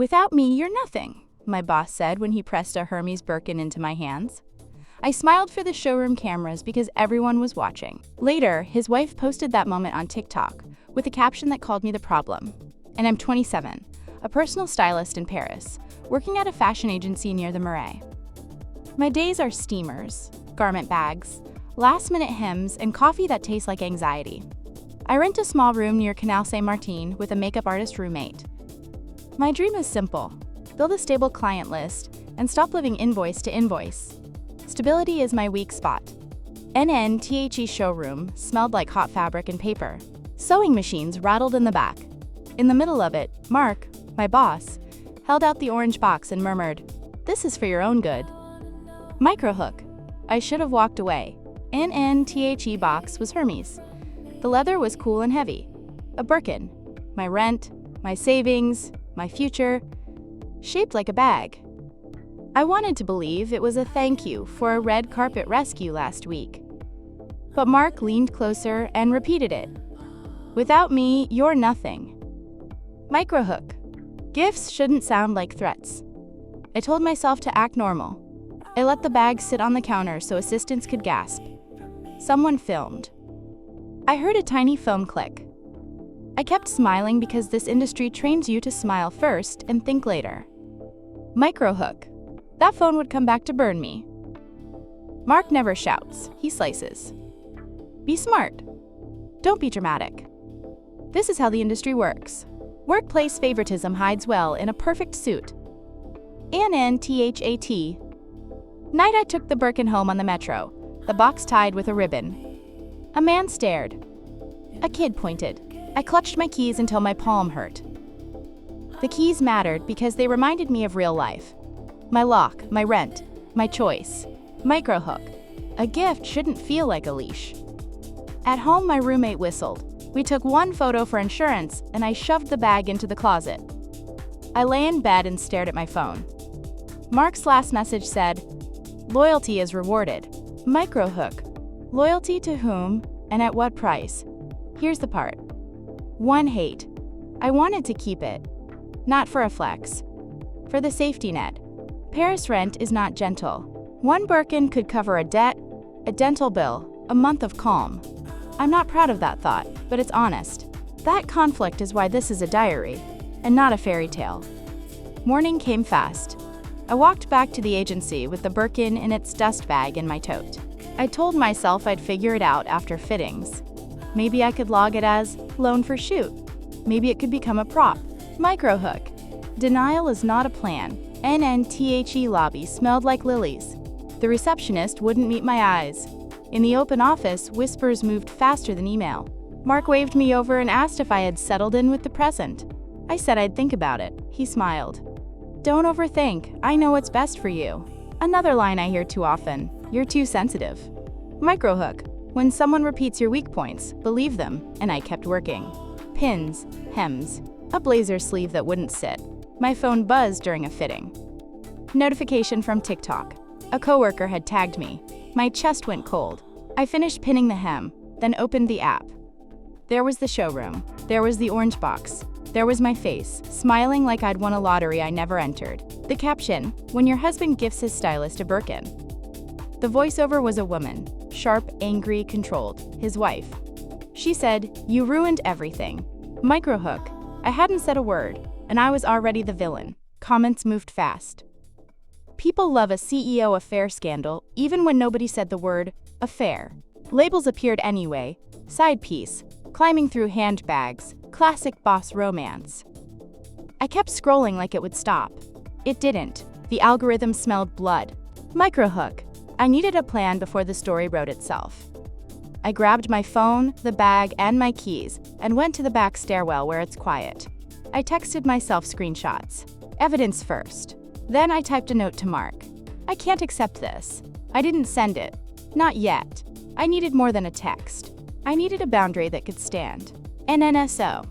"Without me, you're nothing," my boss said when he pressed a Hermès Birkin into my hands. I smiled for the showroom cameras because everyone was watching. Later, his wife posted that moment on TikTok with a caption that called me the problem. And I'm 27, a personal stylist in Paris, working at a fashion agency near the Marais. My days are steamers, garment bags, last-minute hymns, and coffee that tastes like anxiety. I rent a small room near Canal Saint-Martin with a makeup artist roommate. My dream is simple: build a stable client list and stop living invoice to invoice. Stability is my weak spot. NNTHE showroom smelled like hot fabric and paper. Sewing machines rattled in the back. In the middle of it, Mark, my boss, held out the orange box and murmured, "This is for your own good." Microhook. I should have walked away. NNTHE box was Hermès. The leather was cool and heavy. A Birkin. My rent, my savings, my future, shaped like a bag. I wanted to believe it was a thank you for a red carpet rescue last week. But Mark leaned closer and repeated it. "Without me, you're nothing." Microhook. Gifts shouldn't sound like threats. I told myself to act normal. I let the bag sit on the counter so assistants could gasp. Someone filmed. I heard a tiny phone click. I kept smiling because this industry trains you to smile first and think later. Microhook. That phone would come back to burn me. Mark never shouts, he slices. Be smart. Don't be dramatic. This is how the industry works. Workplace favoritism hides well in a perfect suit. NNTHAT. Night I took the Birkin home on the metro, the box tied with a ribbon. A man stared. A kid pointed. I clutched my keys until my palm hurt. The keys mattered because they reminded me of real life. My lock, my rent, my choice. Microhook. A gift shouldn't feel like a leash. At home, my roommate whistled. We took one photo for insurance, and I shoved the bag into the closet. I lay in bed and stared at my phone. Mark's last message said, "Loyalty is rewarded." Microhook. Loyalty to whom and at what price? Here's the part. One hate. I wanted to keep it. Not for a flex. For the safety net. Paris rent is not gentle. One Birkin could cover a debt, a dental bill, a month of calm. I'm not proud of that thought, but it's honest. That conflict is why this is a diary, and not a fairy tale. Morning came fast. I walked back to the agency with the Birkin in its dust bag in my tote. I told myself I'd figure it out after fittings. Maybe I could log it as loan for shoot. Maybe it could become a prop. Microhook. Denial is not a plan. NNTHE lobby smelled like lilies. The receptionist wouldn't meet my eyes. In the open office, whispers moved faster than email. Mark waved me over and asked if I had settled in with the present. I said I'd think about it. He smiled. Don't overthink. I know what's best for you. Another line I hear too often. You're too sensitive. Microhook. When someone repeats your weak points, believe them, and I kept working. Pins, hems, a blazer sleeve that wouldn't sit. My phone buzzed during a fitting. Notification from TikTok. A coworker had tagged me. My chest went cold. I finished pinning the hem, then opened the app. There was the showroom. There was the orange box. There was my face, smiling like I'd won a lottery I never entered. The caption, when your husband gifts his stylist a Birkin. The voiceover was a woman, sharp, angry, controlled, his wife. She said, "You ruined everything." Microhook. I hadn't said a word, and I was already the villain. Comments moved fast. People love a CEO affair scandal, even when nobody said the word affair. Labels appeared anyway. Side piece, climbing through handbags, classic boss romance. I kept scrolling like it would stop. It didn't. The algorithm smelled blood. Microhook. I needed a plan before the story wrote itself. I grabbed my phone, the bag, and my keys, and went to the back stairwell where it's quiet. I texted myself screenshots. Evidence first. Then I typed a note to Mark. I can't accept this. I didn't send it. Not yet. I needed more than a text. I needed a boundary that could stand. NNSO.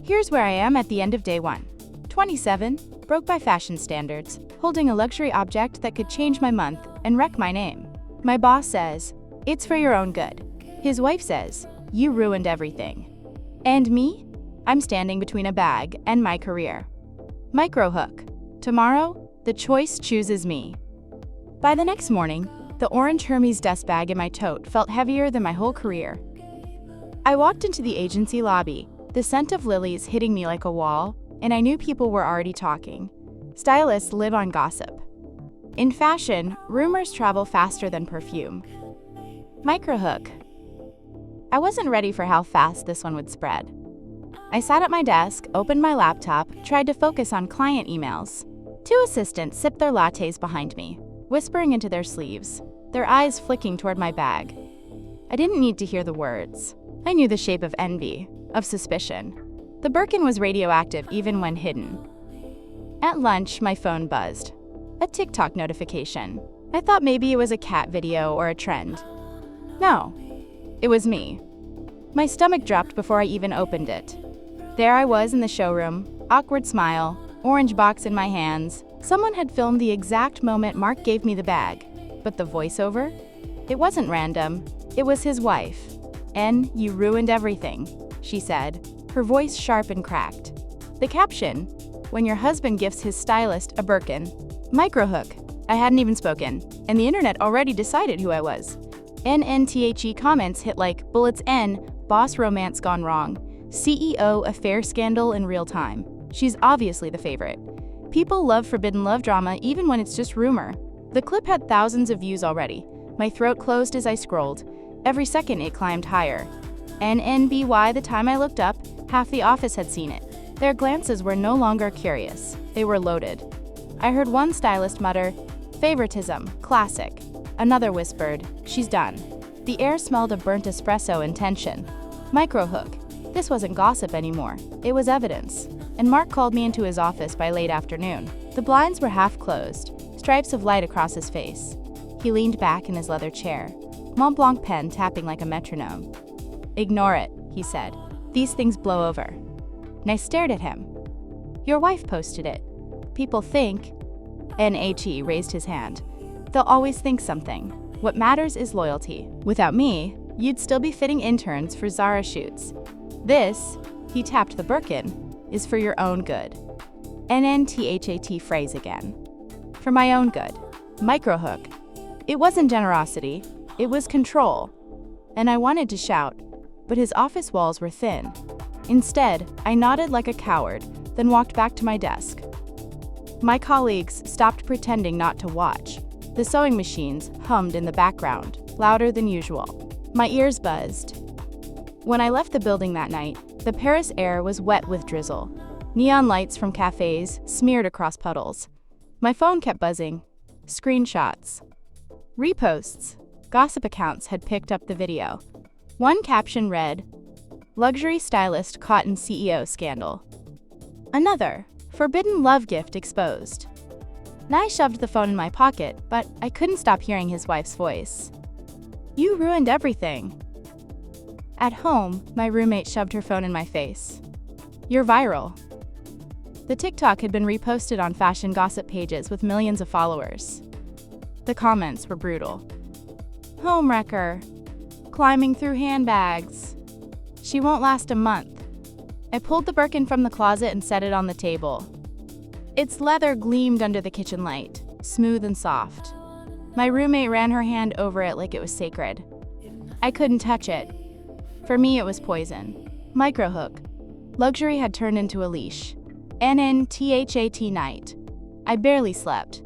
Here's where I am at the end of day 1. 27, broke by fashion standards, holding a luxury object that could change my month and wreck my name. My boss says, "It's for your own good." His wife says, "You ruined everything." And me? I'm standing between a bag and my career. Microhook. Tomorrow, the choice chooses me. By the next morning, the orange Hermès dust bag in my tote felt heavier than my whole career. I walked into the agency lobby, the scent of lilies hitting me like a wall, and I knew people were already talking. Stylists live on gossip. In fashion, rumors travel faster than perfume. Microhook. I wasn't ready for how fast this one would spread. I sat at my desk, opened my laptop, tried to focus on client emails. 2 assistants sipped their lattes behind me, whispering into their sleeves, their eyes flicking toward my bag. I didn't need to hear the words. I knew the shape of envy, of suspicion. The Birkin was radioactive even when hidden. At lunch, my phone buzzed. A TikTok notification. I thought maybe it was a cat video or a trend. No, it was me. My stomach dropped before I even opened it. There I was in the showroom, awkward smile, orange box in my hands. Someone had filmed the exact moment Mark gave me the bag. But the voiceover? It wasn't random. It was his wife. "N, you ruined everything," she said, her voice sharp and cracked. The caption, "When your husband gifts his stylist a Birkin." Microhook. I hadn't even spoken, and the internet already decided who I was. NNTHE comments hit like, "Bullets N, boss romance gone wrong. CEO affair scandal in real time. She's obviously the favorite." People love forbidden love drama even when it's just rumor. The clip had thousands of views already. My throat closed as I scrolled. Every second it climbed higher. NNBY, the time I looked up, half the office had seen it. Their glances were no longer curious. They were loaded. I heard one stylist mutter, "Favoritism, classic." Another whispered, "She's done." The air smelled of burnt espresso and tension. Microhook. This wasn't gossip anymore. It was evidence. And Mark called me into his office by late afternoon. The blinds were half closed, stripes of light across his face. He leaned back in his leather chair, Mont Blanc pen tapping like a metronome. "Ignore it," he said. "These things blow over." And I stared at him. "Your wife posted it. People think..." NHE raised his hand. "They'll always think something. What matters is loyalty. Without me, you'd still be fitting interns for Zara shoots. This," he tapped the Birkin, "is for your own good." NNTHAT phrase again. For my own good. Microhook. It wasn't generosity, it was control. And I wanted to shout, but his office walls were thin. Instead, I nodded like a coward, then walked back to my desk. My colleagues stopped pretending not to watch. The sewing machines hummed in the background, louder than usual. My ears buzzed. When I left the building that night, the Paris air was wet with drizzle. Neon lights from cafes smeared across puddles. My phone kept buzzing. Screenshots. Reposts. Gossip accounts had picked up the video. One caption read, "Luxury stylist caught in CEO scandal." Another, "Forbidden love gift exposed." I shoved the phone in my pocket, but I couldn't stop hearing his wife's voice. "You ruined everything." At home, my roommate shoved her phone in my face. "You're viral." The TikTok had been reposted on fashion gossip pages with millions of followers. The comments were brutal. "Homewrecker. Climbing through handbags. She won't last a month." I pulled the Birkin from the closet and set it on the table. Its leather gleamed under the kitchen light, smooth and soft. My roommate ran her hand over it like it was sacred. I couldn't touch it. For me, it was poison. Microhook. Luxury had turned into a leash. NNTHAT night. I barely slept.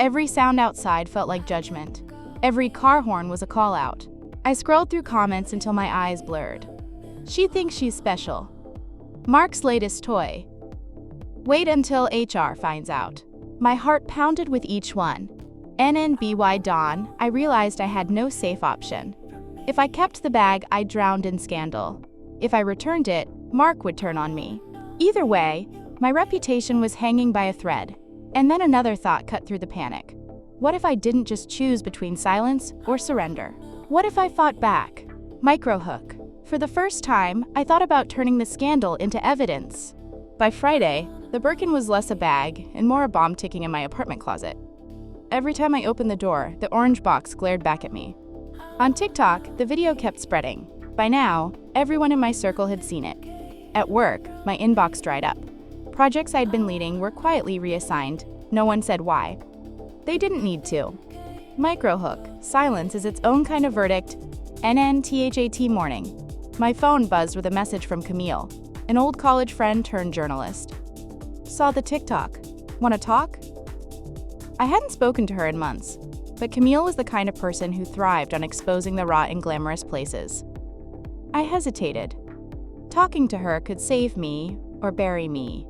Every sound outside felt like judgment. Every car horn was a call out. I scrolled through comments until my eyes blurred. "She thinks she's special." "Mark's latest toy." "Wait until HR finds out." My heart pounded with each one. NNBY dawn, I realized I had no safe option. If I kept the bag, I drowned in scandal. If I returned it, Mark would turn on me. Either way, my reputation was hanging by a thread. And then another thought cut through the panic. What if I didn't just choose between silence or surrender? What if I fought back? Microhook. For the first time, I thought about turning the scandal into evidence. By Friday, the Birkin was less a bag and more a bomb ticking in my apartment closet. Every time I opened the door, the orange box glared back at me. On TikTok, the video kept spreading. By now, everyone in my circle had seen it. At work, my inbox dried up. Projects I'd been leading were quietly reassigned. No one said why. They didn't need to. Microhook. Silence is its own kind of verdict. NNTHAT morning. My phone buzzed with a message from Camille, an old college friend turned journalist. Saw the TikTok. Wanna talk? I hadn't spoken to her in months, but Camille was the kind of person who thrived on exposing the raw in glamorous places. I hesitated. Talking to her could save me or bury me.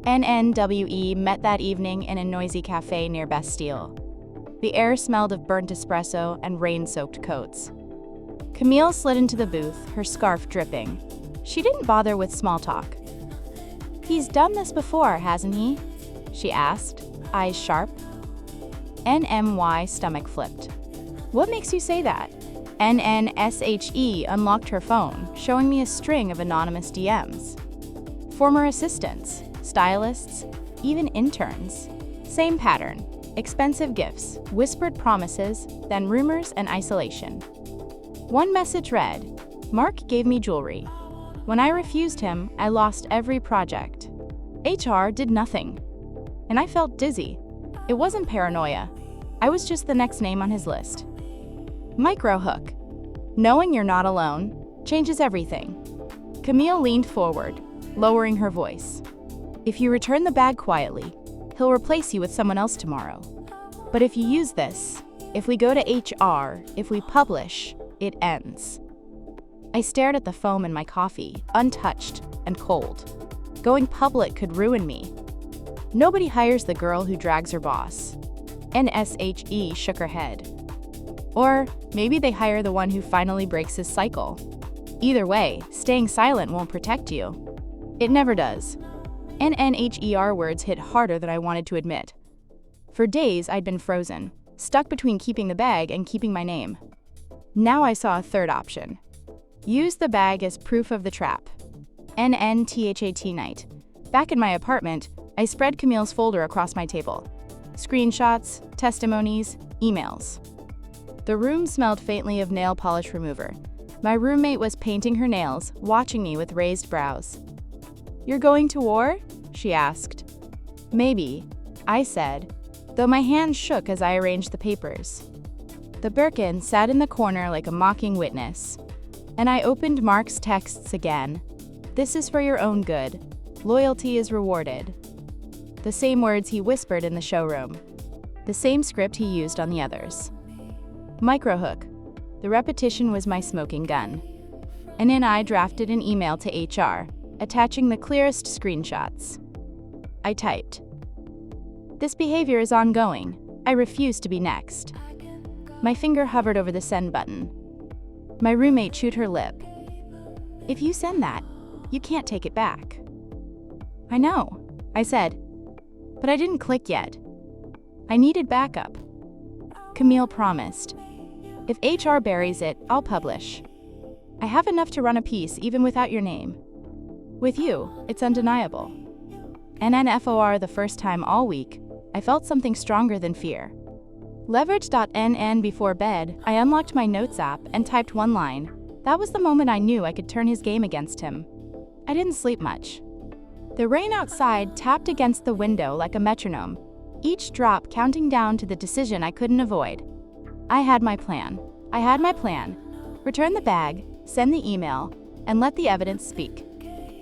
NNWE met that evening in a noisy cafe near Bastille. The air smelled of burnt espresso and rain-soaked coats. Camille slid into the booth, her scarf dripping. She didn't bother with small talk. "He's done this before, hasn't he?" she asked, eyes sharp. NMY stomach flipped. "What makes you say that?" NNSHE unlocked her phone, showing me a string of anonymous DMs. Former assistants, stylists, even interns. Same pattern. Expensive gifts, whispered promises, then rumors and isolation. One message read, "Mark gave me jewelry. When I refused him, I lost every project." HR did nothing. And I felt dizzy. It wasn't paranoia. I was just the next name on his list. Microhook. Knowing you're not alone changes everything. Camille leaned forward, lowering her voice. "If you return the bag quietly, he'll replace you with someone else tomorrow. But if you use this, if we go to HR, if we publish, it ends." I stared at the foam in my coffee, untouched and cold. Going public could ruin me. Nobody hires the girl who drags her boss. NSHE shook her head. Or maybe they hire the one who finally breaks his cycle. Either way, staying silent won't protect you. It never does. NNHER words hit harder than I wanted to admit. For days, I'd been frozen, stuck between keeping the bag and keeping my name. Now I saw a third option. Use the bag as proof of the trap. NNTHAT night. Back in my apartment, I spread Camille's folder across my table. Screenshots, testimonies, emails. The room smelled faintly of nail polish remover. My roommate was painting her nails, watching me with raised brows. "You're going to war?" she asked. "Maybe," I said, though my hands shook as I arranged the papers. The Birkin sat in the corner like a mocking witness, and I opened Mark's texts again. "This is for your own good. Loyalty is rewarded." The same words he whispered in the showroom. The same script he used on the others. Microhook. The repetition was my smoking gun. And then I drafted an email to HR, attaching the clearest screenshots. I typed, "This behavior is ongoing. I refuse to be next." My finger hovered over the send button. My roommate chewed her lip. "If you send that, you can't take it back." "I know," I said, but I didn't click yet. I needed backup. Camille promised, "If HR buries it, I'll publish. I have enough to run a piece even without your name. With you, it's undeniable." NNFOR the first time all week, I felt something stronger than fear. Leverage.NN before bed, I unlocked my notes app and typed one line. That was the moment I knew I could turn his game against him. I didn't sleep much. The rain outside tapped against the window like a metronome, each drop counting down to the decision I couldn't avoid. I had my plan. Return the bag, send the email, and let the evidence speak.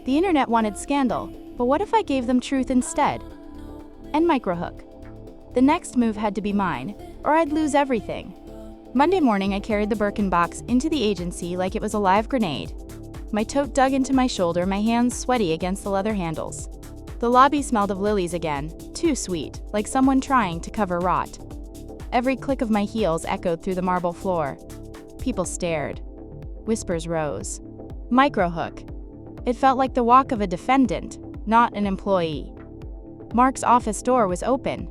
The internet wanted scandal, but what if I gave them truth instead? And Microhook. The next move had to be mine, or I'd lose everything. Monday morning, I carried the Birkin box into the agency like it was a live grenade. My tote dug into my shoulder, my hands sweaty against the leather handles. The lobby smelled of lilies again, too sweet, like someone trying to cover rot. Every click of my heels echoed through the marble floor. People stared. Whispers rose. Microhook. It felt like the walk of a defendant, not an employee. Mark's office door was open.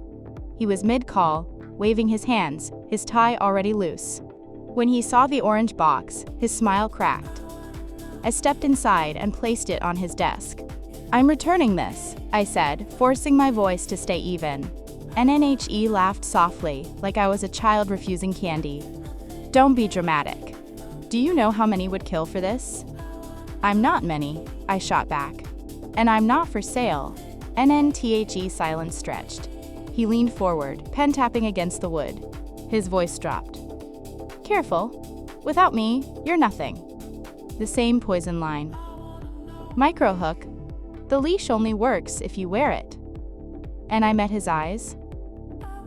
He was mid-call, waving his hands, his tie already loose. When he saw the orange box, his smile cracked. I stepped inside and placed it on his desk. "I'm returning this," I said, forcing my voice to stay even. NNHE laughed softly, like I was a child refusing candy. "Don't be dramatic. Do you know how many would kill for this?" "I'm not many," I shot back. "And I'm not for sale." NNTHE silence stretched. He leaned forward, pen tapping against the wood. His voice dropped. Careful. Without me, you're nothing. The same poison line. Microhook. The leash only works if you wear it. And I met his eyes.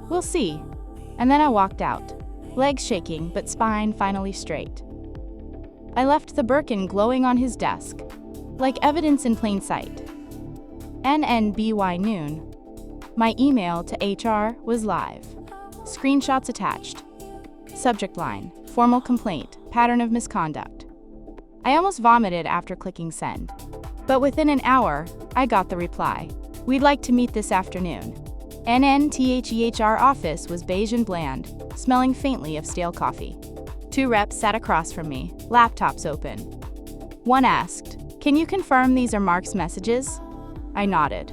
We'll see. And then I walked out, legs shaking but spine finally straight. I left the Birkin glowing on his desk, like evidence in plain sight. NNBY noon. My email to HR was live. Screenshots attached. Subject line, formal complaint, pattern of misconduct. I almost vomited after clicking send. But within an hour, I got the reply. We'd like to meet this afternoon. NNTHEHR office was beige and bland, smelling faintly of stale coffee. 2 reps sat across from me, laptops open. One asked, "Can you confirm these are Mark's messages?" I nodded.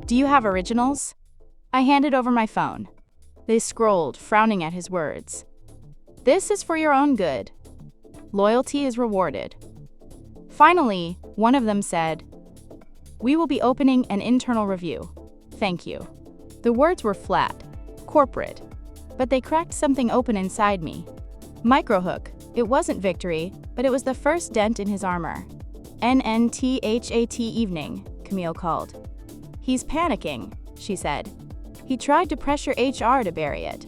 "Do you have originals?" I handed over my phone. They scrolled, frowning at his words. "This is for your own good. Loyalty is rewarded." Finally, one of them said, "We will be opening an internal review. Thank you." The words were flat, corporate, but they cracked something open inside me. Microhook. It wasn't victory, but it was the first dent in his armor. NNTHAT evening, Camille called. "He's panicking," she said. He tried to pressure HR to bury it.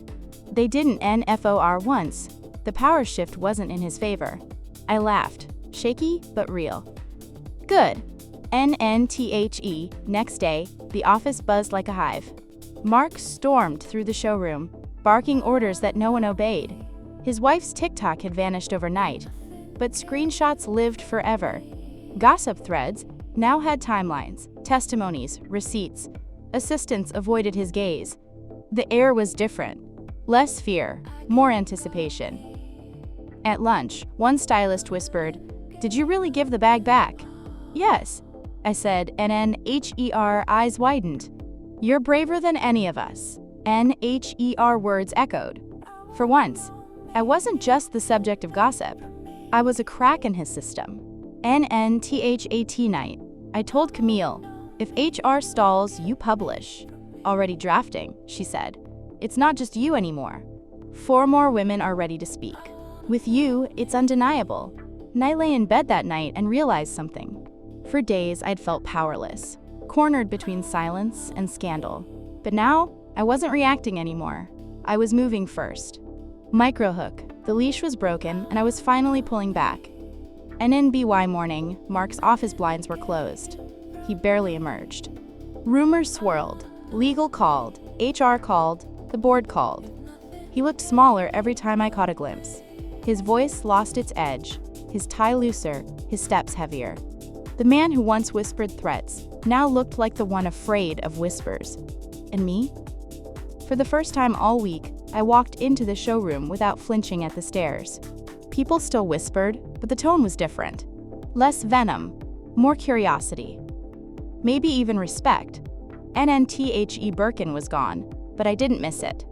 They didn't NFOR once. The power shift wasn't in his favor. I laughed, shaky but real. Good. NNTHE. Next day, the office buzzed like a hive. Mark stormed through the showroom, barking orders that no one obeyed. His wife's TikTok had vanished overnight, but screenshots lived forever. Gossip threads now had timelines, testimonies, receipts. Assistants avoided his gaze. The air was different. Less fear, more anticipation. At lunch, one stylist whispered, "Did you really give the bag back?" "Yes," I said, NNHER eyes widened. "You're braver than any of us." NHER words echoed. For once, I wasn't just the subject of gossip. I was a crack in his system. NNTHAT night. I told Camille, "If HR stalls, you publish." "Already drafting," she said. "It's not just you anymore. 4 more women are ready to speak. With you, it's undeniable." And I lay in bed that night and realized something. For days, I'd felt powerless, cornered between silence and scandal. But now, I wasn't reacting anymore. I was moving first. Microhook. The leash was broken, and I was finally pulling back. NNBY morning, Mark's office blinds were closed. He barely emerged. Rumors swirled. Legal called. HR called. The board called. He looked smaller every time I caught a glimpse. His voice lost its edge, his tie looser, his steps heavier. The man who once whispered threats now looked like the one afraid of whispers. And me? For the first time all week, I walked into the showroom without flinching at the stares. People still whispered, but the tone was different. Less venom, more curiosity. Maybe even respect. NNTHE Birkin was gone, but I didn't miss it.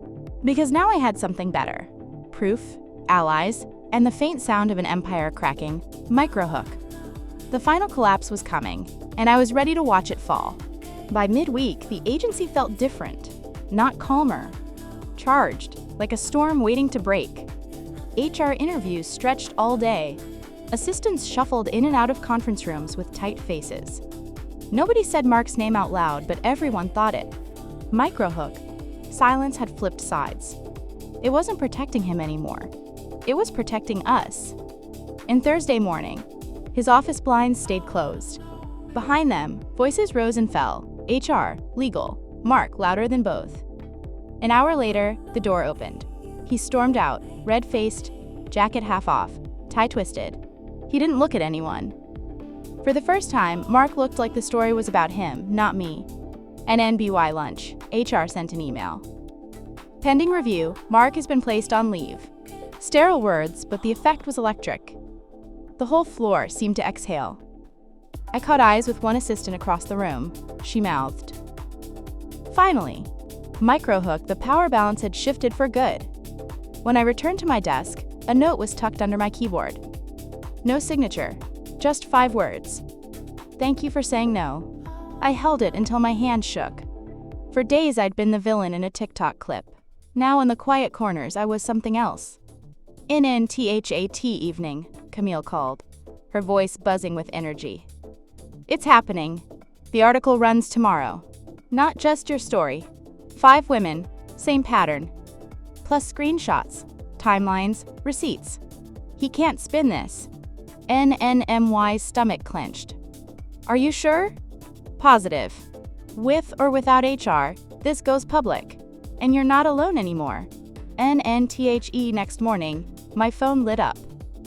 Because now I had something better. Proof, allies, and the faint sound of an empire cracking. Microhook. The final collapse was coming, and I was ready to watch it fall. By midweek, the agency felt different, not calmer. Charged, like a storm waiting to break. HR interviews stretched all day. Assistants shuffled in and out of conference rooms with tight faces. Nobody said Mark's name out loud, but everyone thought it. Microhook. Silence had flipped sides. It wasn't protecting him anymore. It was protecting us. And Thursday morning, his office blinds stayed closed. Behind them, voices rose and fell. HR, legal, Mark louder than both. An hour later, the door opened. He stormed out, red-faced, jacket half off, tie twisted. He didn't look at anyone. For the first time, Mark looked like the story was about him, not me. NNBY lunch. HR sent an email. Pending review, Mark has been placed on leave. Sterile words, but the effect was electric. The whole floor seemed to exhale. I caught eyes with one assistant across the room. She mouthed. Finally. Microhook, the power balance had shifted for good. When I returned to my desk, a note was tucked under my keyboard. No signature, just 5 words. Thank you for saying no. I held it until my hand shook. For days I'd been the villain in a TikTok clip. Now in the quiet corners I was something else. NNTHAT evening, Camille called, her voice buzzing with energy. It's happening. The article runs tomorrow. Not just your story. 5 women, same pattern. Plus screenshots, timelines, receipts. He can't spin this. NNMY's stomach clenched. Are you sure? Positive. With or without HR, this goes public. And you're not alone anymore. NNTHE next morning, my phone lit up.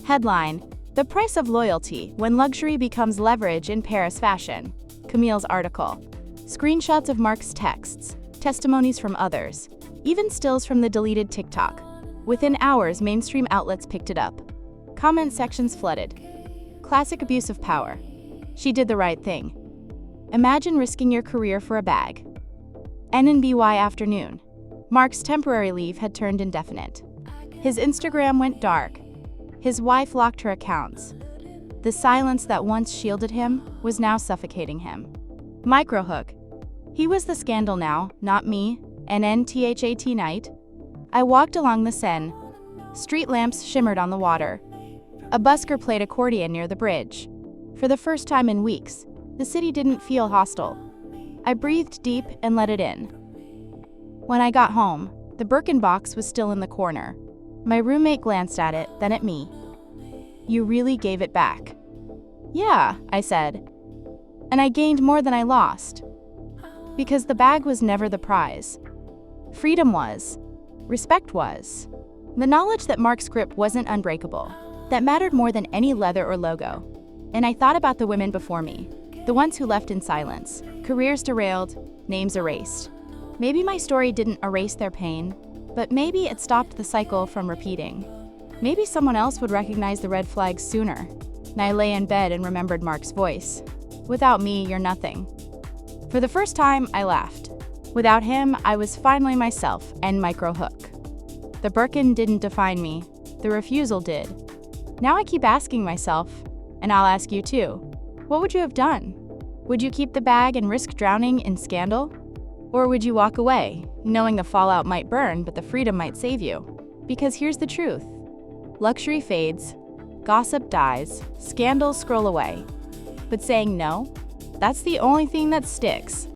Headline: The price of loyalty when luxury becomes leverage in Paris fashion. Camille's article. Screenshots of Mark's texts, testimonies from others, even stills from the deleted TikTok. Within hours, mainstream outlets picked it up. Comment sections flooded. Classic abuse of power. She did the right thing. Imagine risking your career for a bag. NNBY afternoon. Mark's temporary leave had turned indefinite. His Instagram went dark. His wife locked her accounts. The silence that once shielded him was now suffocating him. Microhook. He was the scandal now, not me. NNTHAT night. I walked along the Seine. Street lamps shimmered on the water. A busker played accordion near the bridge. For the first time in weeks, the city didn't feel hostile. I breathed deep and let it in. When I got home, the Birkin box was still in the corner. My roommate glanced at it, then at me. You really gave it back. Yeah, I said. And I gained more than I lost. Because the bag was never the prize. Freedom was. Respect was. The knowledge that Mark's grip wasn't unbreakable. That mattered more than any leather or logo. And I thought about the women before me. The ones who left in silence. Careers derailed, names erased. Maybe my story didn't erase their pain, but maybe it stopped the cycle from repeating. Maybe someone else would recognize the red flags sooner. And I lay in bed and remembered Mark's voice. Without me, you're nothing. For the first time, I laughed. Without him, I was finally myself and microhook. The Birkin didn't define me. The refusal did. Now I keep asking myself, and I'll ask you too, what would you have done? Would you keep the bag and risk drowning in scandal? Or would you walk away, knowing the fallout might burn, but the freedom might save you? Because here's the truth. Luxury fades, gossip dies, scandals scroll away. But saying no, that's the only thing that sticks.